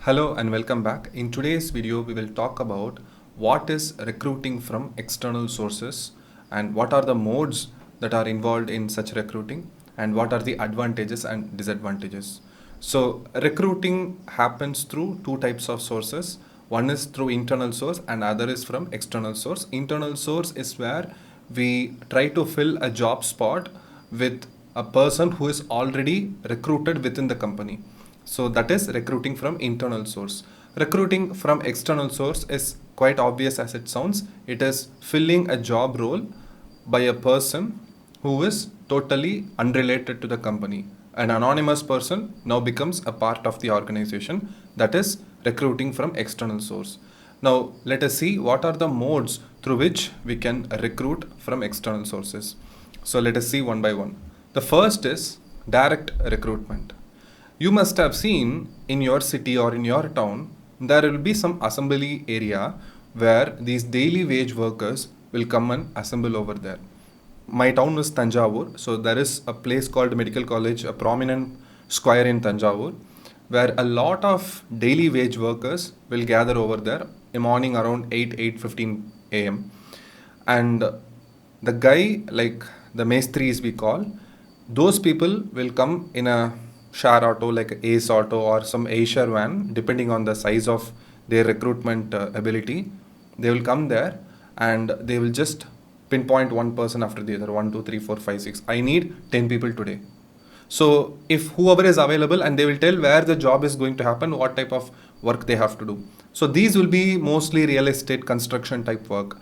Hello and welcome back. In today's video, we will talk about what is recruiting from external sources and what are the modes that are involved in such recruiting and what are the advantages and disadvantages. So recruiting happens through two types of sources. One is through internal source and other is from external source. Internal source is where we try to fill a job spot with a person who is already recruited within the company. So that is recruiting from internal source. Recruiting from external source is quite obvious as it sounds. It is filling a job role by a person who is totally unrelated to the company. An anonymous person now becomes a part of the organization. That is recruiting from external source. Now let us see what are the modes through which we can recruit from external sources. So let us see one by one. The first is direct recruitment. You must have seen in your city or in your town, there will be some assembly area where these daily wage workers will come and assemble over there. My town is Tanjavur, so there is a place called Medical College, a prominent square in Tanjavur, where a lot of daily wage workers will gather over there in morning around 8:15 a.m. And the guy, like the Mestris we call, those people will come in a share auto like Ace Auto or some Acer van, depending on the size of their recruitment ability. They will come there and they will just pinpoint one person after the other. 1, 2, 3, 4, 5, 6. I need 10 people today. So if whoever is available, and they will tell where the job is going to happen, what type of work they have to do. So these will be mostly real estate construction type work,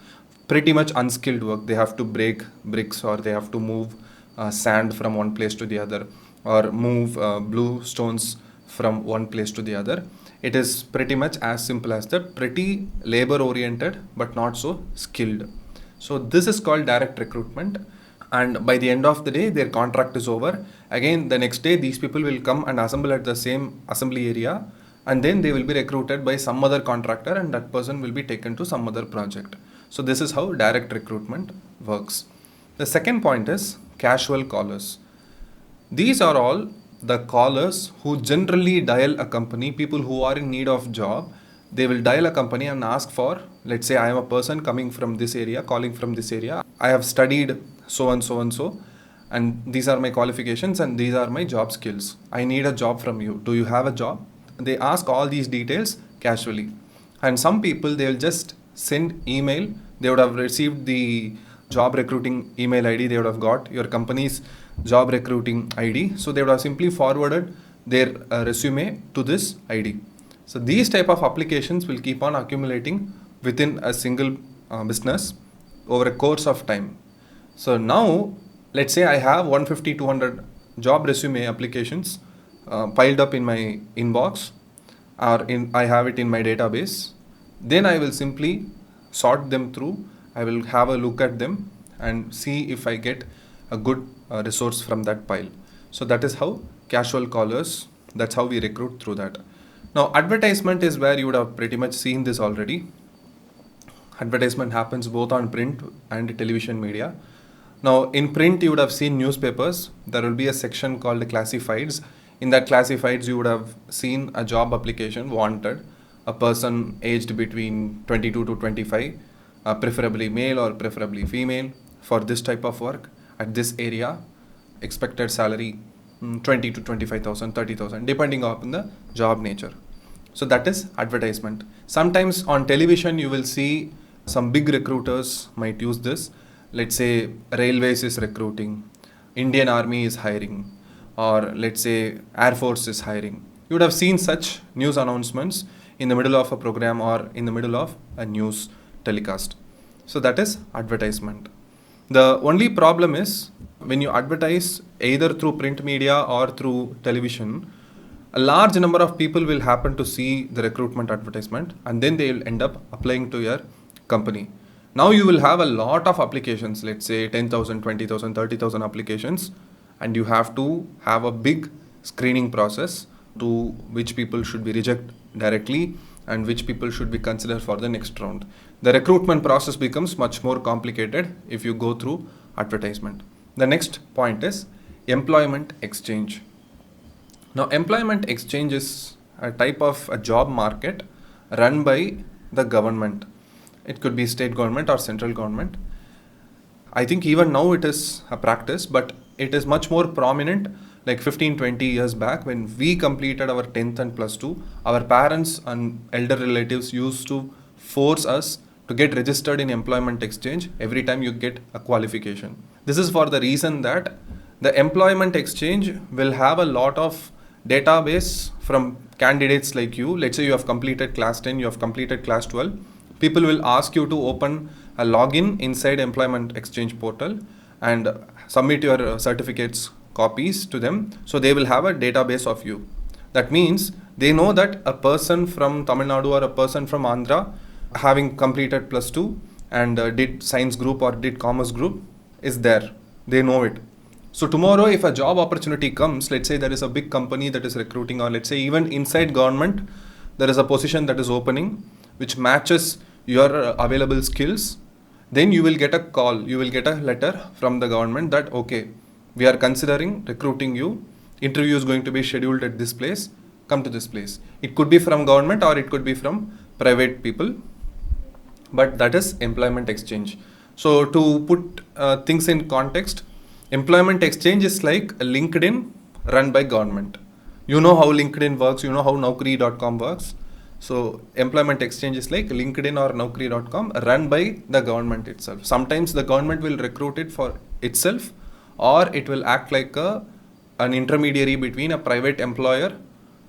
pretty much unskilled work. They have to break bricks or they have to move sand from one place to the other, or move blue stones from one place to the other. It is pretty much as simple as that, pretty labor oriented but not so skilled. So this is called direct recruitment, and by the end of the day their contract is over. Again the next day these people will come and assemble at the same assembly area, and then they will be recruited by some other contractor and that person will be taken to some other project. So this is how direct recruitment works. The second point is casual callers. These are all the callers who generally dial a company, people who are in need of job. They will dial a company and ask for, let's say I am a person coming from this area, calling from this area. I have studied so and so and so, and these are my qualifications and these are my job skills. I need a job from you. Do you have a job? They ask all these details casually. And some people, they will just send email. They would have received the job recruiting email ID. They would have got your company's job recruiting ID. So they would have simply forwarded their resume to this ID. So these type of applications will keep on accumulating within a single business over a course of time. So now let's say I have 150, 200 job resume applications piled up in my inbox, or I have it in my database. Then I will simply sort them through. I will have a look at them and see if I get a good resource from that pile. So that is how casual callers, that's how we recruit through that. Now advertisement is where you would have pretty much seen this already. Advertisement happens both on print and television media. Now in print you would have seen newspapers. There will be a section called classifieds. In that classifieds you would have seen a job application wanted, a person aged between 22 to 25, preferably male or preferably female, for this type of work at this area, expected salary 20 to 25,000, 30,000, depending on the job nature. So that is advertisement. Sometimes on television you will see some big recruiters might use this. Let's say Railways is recruiting, Indian Army is hiring, or let's say Air Force is hiring. You would have seen such news announcements in the middle of a program or in the middle of a news telecast. So that is advertisement. The only problem is when you advertise either through print media or through television, a large number of people will happen to see the recruitment advertisement and then they will end up applying to your company. Now you will have a lot of applications, let's say 10,000, 20,000, 30,000 applications, and you have to have a big screening process to which people should be rejected directly and which people should be considered for the next round. The recruitment process becomes much more complicated if you go through advertisement. The next point is employment exchange. Now employment exchange is a type of a job market run by the government. It could be state government or central government. I think even now it is a practice, but it is much more prominent like 15-20 years back when we completed our 10th and plus 2. Our parents and elder relatives used to force us to get registered in employment exchange every time you get a qualification. This is for the reason that the employment exchange will have a lot of database from candidates like you. Let's say you have completed class 10, you have completed class 12. People will ask you to open a login inside employment exchange portal and submit your certificates copies to them. So they will have a database of you. That means they know that a person from Tamil Nadu or a person from Andhra having completed plus 2 and did science group or did commerce group is there. They know it. So tomorrow if a job opportunity comes, let's say there is a big company that is recruiting, or let's say even inside government there is a position that is opening which matches your available skills, then you will get a call, you will get a letter from the government that okay, we are considering recruiting you, interview is going to be scheduled at this place, come to this place. It could be from government or it could be from private people, but that is employment exchange. So to put things in context, employment exchange is like a LinkedIn run by government. You know how LinkedIn works, you know how Naukri.com works. So employment exchange is like LinkedIn or Naukri.com run by the government itself. Sometimes the government will recruit it for itself, or it will act like an intermediary between a private employer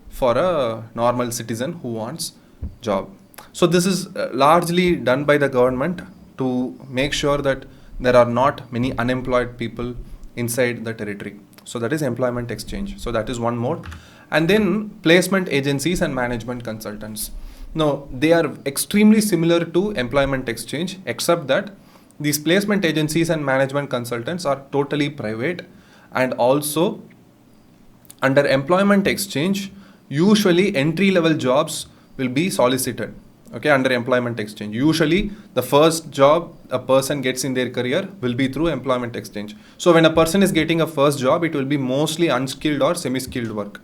for a normal citizen who wants job. So this is largely done by the government to make sure that there are not many unemployed people inside the territory. So that is employment exchange. So that is one mode. And then placement agencies and management consultants. Now they are extremely similar to employment exchange, except that these placement agencies and management consultants are totally private, and also under employment exchange, usually entry level jobs will be solicited. Okay, under employment exchange, usually the first job a person gets in their career will be through employment exchange. So when a person is getting a first job, it will be mostly unskilled or semi-skilled work,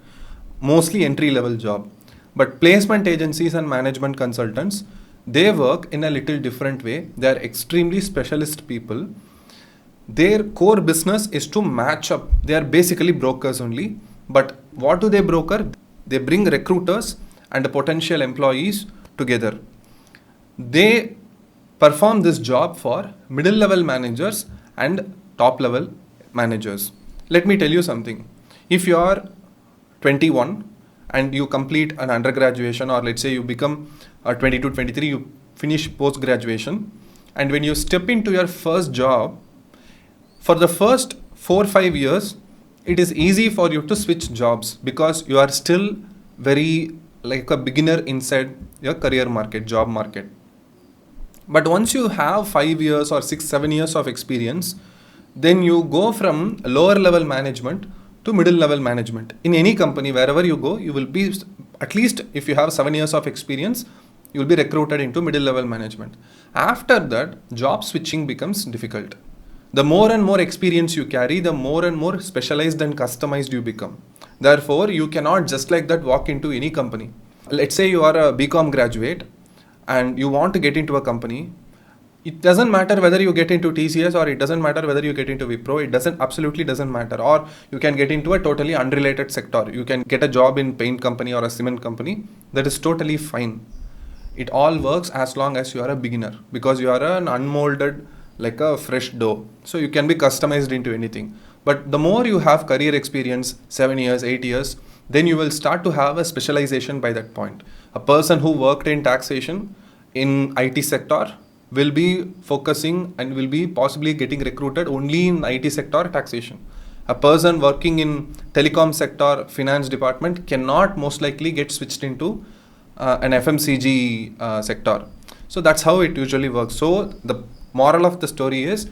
mostly entry level job. But placement agencies and management consultants, they work in a little different way. They are extremely specialist people. Their core business is to match up. They are basically brokers only. But what do they broker? They bring recruiters and potential employees together. They perform this job for middle level managers and top level managers. Let me tell you something. If you are 21 and you complete an undergraduation, or let's say you become 22, 23, you finish post graduation, and when you step into your first job, for the first 4-5 years, it is easy for you to switch jobs because you are still very like a beginner inside your career market, job market. But once you have 5 years or 6-7 years of experience, then you go from lower level management to middle level management. In any company, wherever you go, you will be, at least if you have 7 years of experience, you will be recruited into middle level management. After that, job switching becomes difficult. The more and more experience you carry, the more and more specialized and customized you become. Therefore, you cannot just like that walk into any company. Let's say you are a BCom graduate and you want to get into a company. It doesn't matter whether you get into TCS or it doesn't matter whether you get into Wipro. It absolutely doesn't matter. Or you can get into a totally unrelated sector. You can get a job in paint company or a cement company. That is totally fine. It all works as long as you are a beginner, because you are an unmolded, like a fresh dough. So you can be customized into anything. But the more you have career experience, 7 years, 8 years, then you will start to have a specialization by that point. A person who worked in taxation in IT sector will be focusing and will be possibly getting recruited only in IT sector taxation. A person working in telecom sector, finance department cannot most likely get switched into an FMCG sector. So that's how it usually works. So the moral of the story is,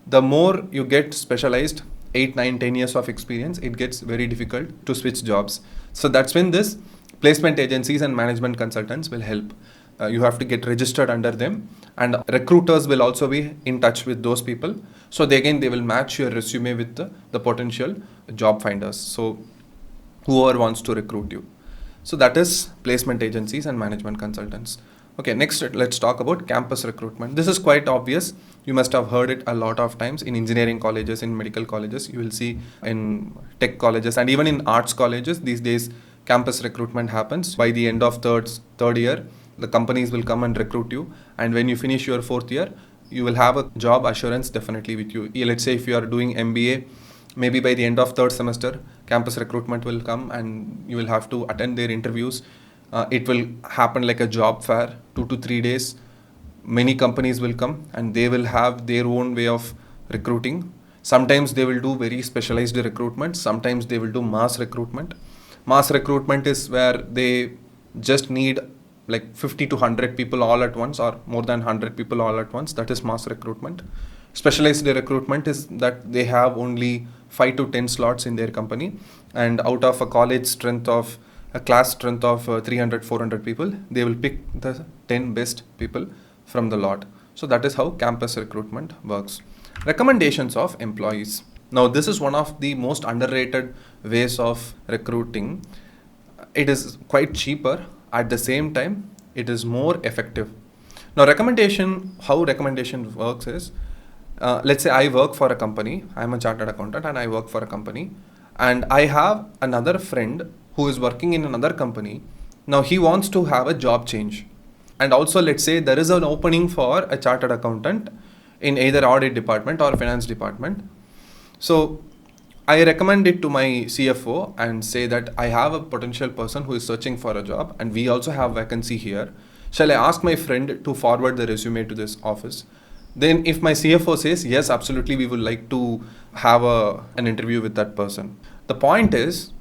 the more you get specialized, 8, 9, 10 years of experience, it gets very difficult to switch jobs. So that's when this placement agencies and management consultants will help. You have to get registered under them, and recruiters will also be in touch with those people. So they will match your resume with the potential job finders. So whoever wants to recruit you. So that is placement agencies and management consultants. Okay, next let's talk about campus recruitment. This is quite obvious. You must have heard it a lot of times in engineering colleges, in medical colleges. You will see in tech colleges and even in arts colleges these days campus recruitment happens. By the end of third year, the companies will come and recruit you, and when you finish your fourth year, you will have a job assurance definitely with you. Let's say if you are doing MBA, maybe by the end of third semester, campus recruitment will come and you will have to attend their interviews. It will happen like a job fair, 2 to 3 days. Many companies will come and they will have their own way of recruiting. Sometimes they will do very specialized recruitment. Sometimes they will do mass recruitment. Mass recruitment is where they just need like 50 to 100 people all at once, or more than 100 people all at once. That is mass recruitment. Specialized recruitment is that they have only 5 to 10 slots in their company, and out of a college strength of a class strength of 300 400 people, they will pick the 10 best people from the lot. So that is how campus recruitment works. Recommendations of employees. Now this is one of the most underrated ways of recruiting. It is quite cheaper, at the same time it is more effective. Now how recommendation works is, let's say I work for a company, I'm a chartered accountant and I work for a company, and I have another friend who is working in another company. Now he wants to have a job change, and also let's say there is an opening for a chartered accountant in either audit department or finance department. So I recommend it to my CFO and say that I have a potential person who is searching for a job and we also have vacancy here. Shall I ask my friend to forward the resume to this office? Then if my CFO says, yes, absolutely, we would like to have an interview with that person. The point is,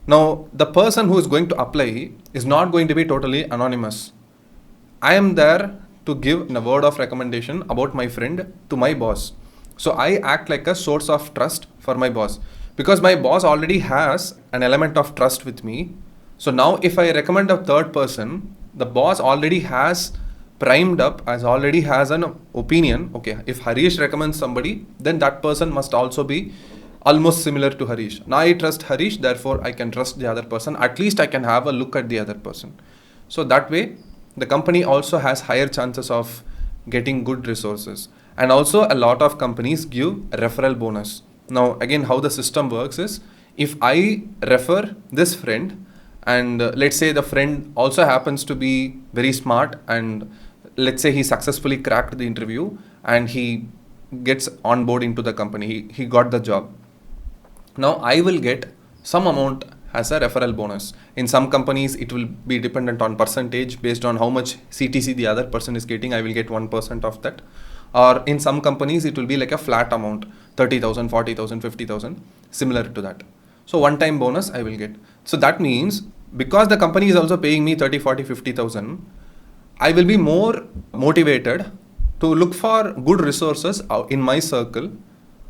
now the person who is going to apply is not going to be totally anonymous. I am there to give a word of recommendation about my friend to my boss. So I act like a source of trust for my boss, because my boss already has an element of trust with me. So now if I recommend a third person, the boss already has primed up, as already has an opinion. Okay, if Harish recommends somebody, then that person must also be almost similar to Harish. Now I trust Harish, therefore I can trust the other person. At least I can have a look at the other person. So that way the company also has higher chances of getting good resources. And also a lot of companies give a referral bonus. Now again, how the system works is, if I refer this friend and let's say the friend also happens to be very smart, and let's say he successfully cracked the interview and he gets on board into the company, he got the job. Now I will get some amount as a referral bonus. In some companies it will be dependent on percentage, based on how much CTC the other person is getting, I will get 1% of that. Or in some companies it will be like a flat amount, 30,000, 40,000, 50,000, similar to that. So one time bonus I will get. So that means because the company is also paying me 30, 40, 50,000, I will be more motivated to look for good resources in my circle.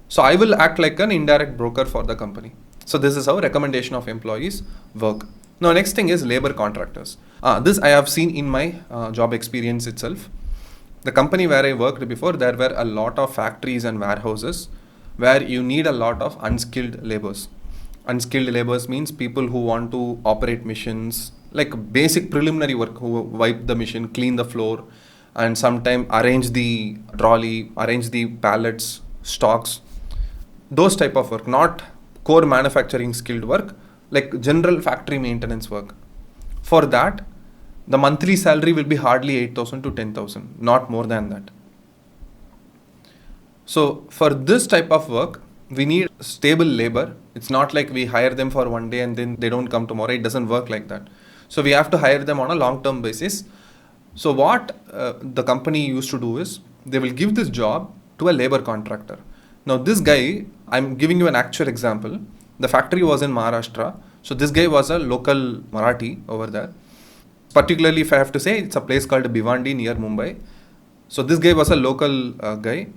So I will act like an indirect broker for the company. So this is how recommendation of employees work. Now next thing is labor contractors. This I have seen in my job experience itself. The company where I worked before, there were a lot of factories and warehouses where you need a lot of unskilled laborers. Unskilled laborers means people who want to operate machines, like basic preliminary work, who wipe the machine, clean the floor, and sometimes arrange the trolley, arrange the pallets, stocks. Those type of work, not core manufacturing skilled work, like general factory maintenance work. For that, the monthly salary will be hardly 8,000 to 10,000, not more than that. So for this type of work, we need stable labor. It's not like we hire them for one day and then they don't come tomorrow. It doesn't work like that. So we have to hire them on a long-term basis. So what the company used to do is, they will give this job to a labor contractor. Now this guy, I'm giving you an actual example. The factory was in Maharashtra. So this guy was a local Marathi over there. Particularly if I have to say, it's a place called Bhiwandi near Mumbai. So this guy was a local guy.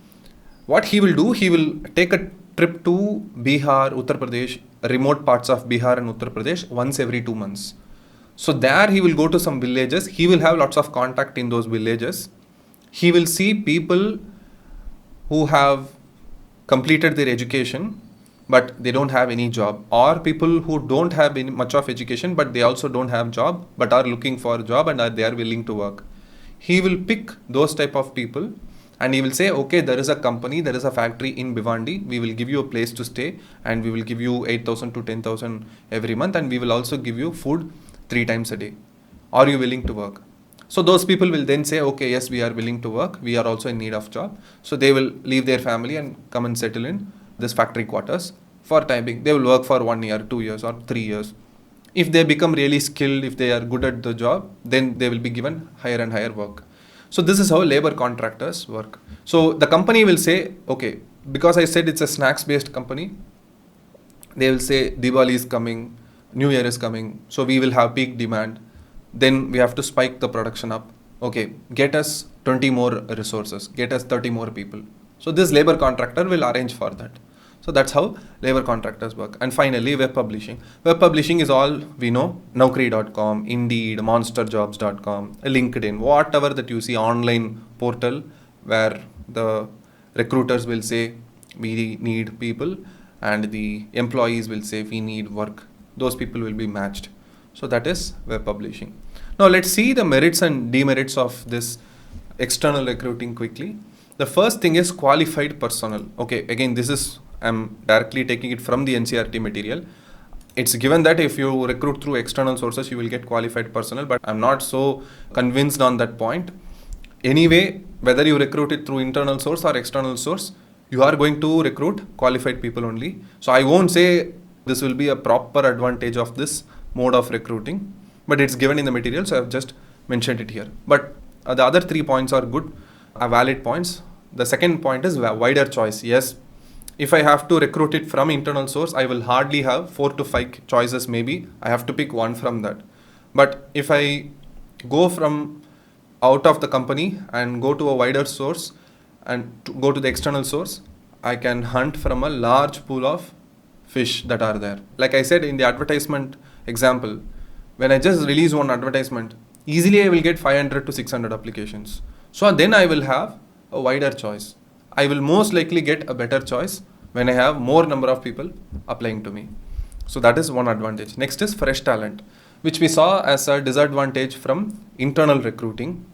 What he will do, he will take a trip to Bihar, Uttar Pradesh, remote parts of Bihar and Uttar Pradesh once every 2 months. So there he will go to some villages. He will have lots of contact in those villages. He will see people who have completed their education, but they don't have any job, or people who don't have any much of education but they also don't have job but are looking for a job and they are willing to work. He will pick those type of people and he will say, okay, there is a company, there is a factory in Bhiwandi, we will give you a place to stay and we will give you 8,000 to 10,000 every month, and we will also give you food 3 times a day. Are you willing to work? So those people will then say, okay, yes, we are willing to work, we are also in need of job. So they will leave their family and come and settle in this factory quarters for time being. They will work for 1 year, 2 years or 3 years. If they become really skilled, if they are good at the job, then they will be given higher and higher work. So this is how labor contractors work. So the company will say, okay, because I said it's a snacks based company, they will say Diwali is coming, New Year is coming, so we will have peak demand. Then we have to spike the production up. Okay, get us 20 more resources, get us 30 more people. So this labor contractor will arrange for that. So that's how labor contractors work. And finally, web publishing. Web publishing is all we know. Naukri.com, Indeed, monsterjobs.com, LinkedIn, whatever that you see, online portal where the recruiters will say we need people and the employees will say we need work. Those people will be matched. So that is web publishing. Now let's see the merits and demerits of this external recruiting quickly. The first thing is qualified personnel. Okay, again, this is, I'm directly taking it from the NCERT material. It's given that if you recruit through external sources, you will get qualified personnel, but I'm not so convinced on that point. Anyway, whether you recruit it through internal source or external source, you are going to recruit qualified people only. So I won't say this will be a proper advantage of this mode of recruiting, but it's given in the material, so I've just mentioned it here. But the other 3 points are good, valid points. The second point is wider choice. Yes, if I have to recruit it from internal source, I will hardly have 4 to 5 choices maybe. I have to pick one from that. But if I go from out of the company and go to a wider source and to go to the external source, I can hunt from a large pool of fish that are there. Like I said in the advertisement example, when I just release one advertisement, easily I will get 500 to 600 applications. So then I will have a wider choice. I will most likely get a better choice when I have more number of people applying to me. So that is one advantage. Next is fresh talent, which we saw as a disadvantage from internal recruiting.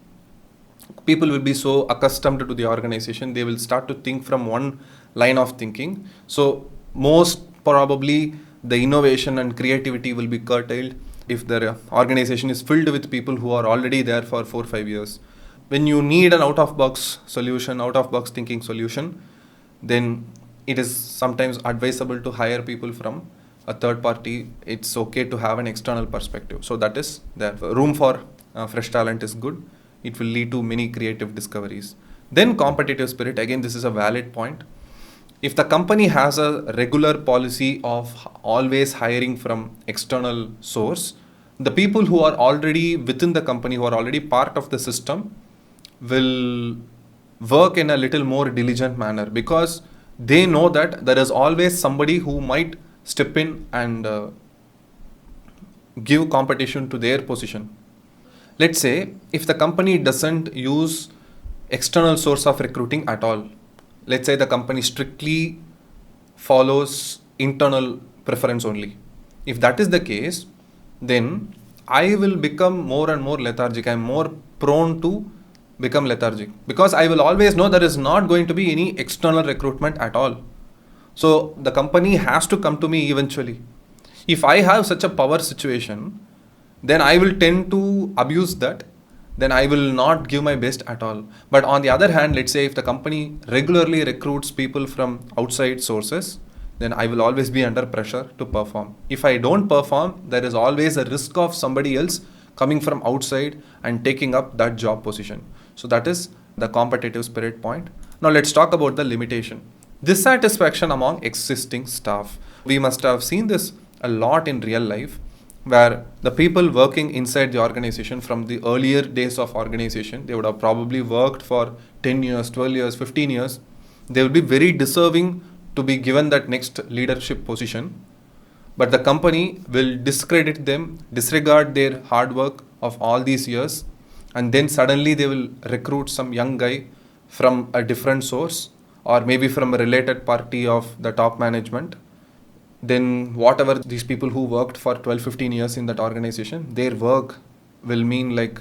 People will be so accustomed to the organization, they will start to think from one line of thinking. So most probably the innovation and creativity will be curtailed if the organization is filled with people who are already there for 4 or 5 years. When you need an out-of-box solution, out-of-box thinking solution, then it is sometimes advisable to hire people from a third party. It's okay to have an external perspective. So that is there. Room for fresh talent is good. It will lead to many creative discoveries. Then competitive spirit. Again, this is a valid point. If the company has a regular policy of always hiring from external source, the people who are already within the company, who are already part of the system, will work in a little more diligent manner because they know that there is always somebody who might step in and give competition to their position. Let's say if the company doesn't use external source of recruiting at all, let's say the company strictly follows internal preference only. If that is the case, then I will become more and more lethargic. I'm more prone to become lethargic because I will always know there is not going to be any external recruitment at all. So the company has to come to me eventually. If I have such a power situation, then I will tend to abuse that. Then I will not give my best at all. But on the other hand, let's say if the company regularly recruits people from outside sources, then I will always be under pressure to perform. If I don't perform, there is always a risk of somebody else coming from outside and taking up that job position. So that is the competitive spirit point. Now let's talk about the limitation. Dissatisfaction among existing staff. We must have seen this a lot in real life, where the people working inside the organization from the earlier days of organization, they would have probably worked for 10 years, 12 years, 15 years. They will be very deserving to be given that next leadership position. But the company will discredit them, disregard their hard work of all these years, and then suddenly they will recruit some young guy from a different source or maybe from a related party of the top management. then whatever these people who worked for 12-15 years in that organization, their work will mean like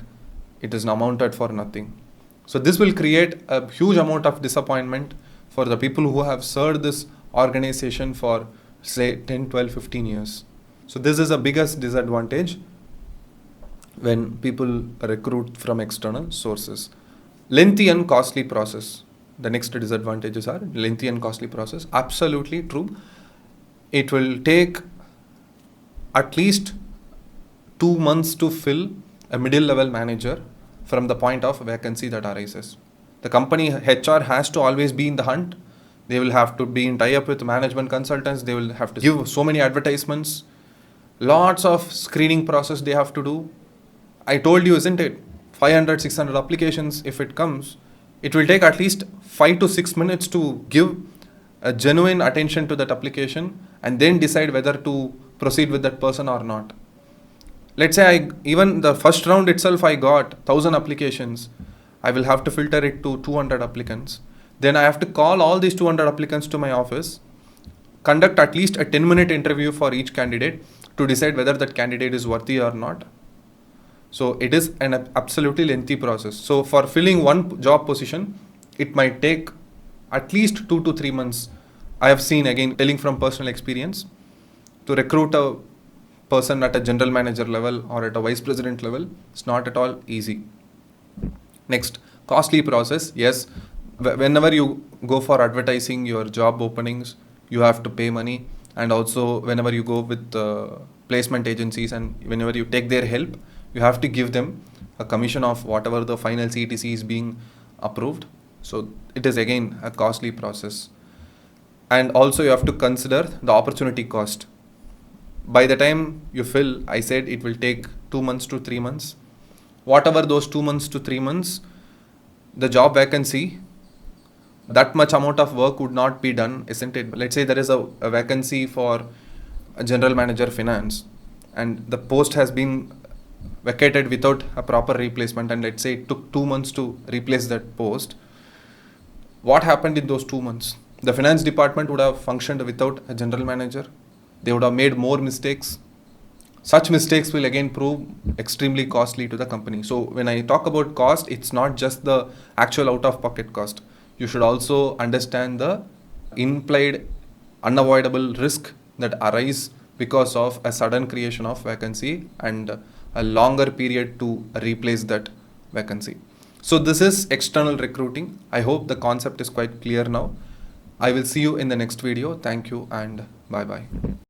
it is amounted for nothing. So this will create a huge amount of disappointment for the people who have served this organization for say 10, 12, 15 years. So this is the biggest disadvantage when people recruit from external sources. Lengthy and costly process. The next disadvantages are lengthy and costly process. Absolutely true. It will take at least 2 months to fill a middle level manager from the point of vacancy that arises. The company HR has to always be in the hunt. They will have to be in tie-up with management consultants. They will have to give so many advertisements. Lots of screening process they have to do. I told you, isn't it? 500, 600 applications, if it comes, it will take at least 5 to 6 minutes to give a genuine attention to that application and then decide whether to proceed with that person or not. Let's say even the first round itself, I got 1,000 applications. I will have to filter it to 200 applicants. Then I have to call all these 200 applicants to my office, conduct at least a 10-minute interview for each candidate to decide whether that candidate is worthy or not. So it is an absolutely lengthy process. So for filling one job position, it might take at least 2 to 3 months. I have seen, again, telling from personal experience, to recruit a person at a general manager level or at a vice president level, it's not at all easy. Next, costly process. Yes, whenever you go for advertising your job openings, you have to pay money. And also whenever you go with placement agencies and whenever you take their help, you have to give them a commission of whatever the final CTC is being approved. So it is again a costly process. And also you have to consider the opportunity cost. By the time you fill, I said it will take 2 months to 3 months. Whatever those 2 months to 3 months, the job vacancy, that much amount of work would not be done, isn't it? Let's say there is a vacancy for a general manager finance and the post has been vacated without a proper replacement, and let's say it took 2 months to replace that post. What happened in those 2 months? The finance department would have functioned without a general manager. They would have made more mistakes. Such mistakes will again prove extremely costly to the company. So when I talk about cost, it's not just the actual out-of-pocket cost. You should also understand the implied unavoidable risk that arise because of a sudden creation of vacancy and a longer period to replace that vacancy. So this is external recruiting. I hope the concept is quite clear now. I will see you in the next video. Thank you and bye-bye.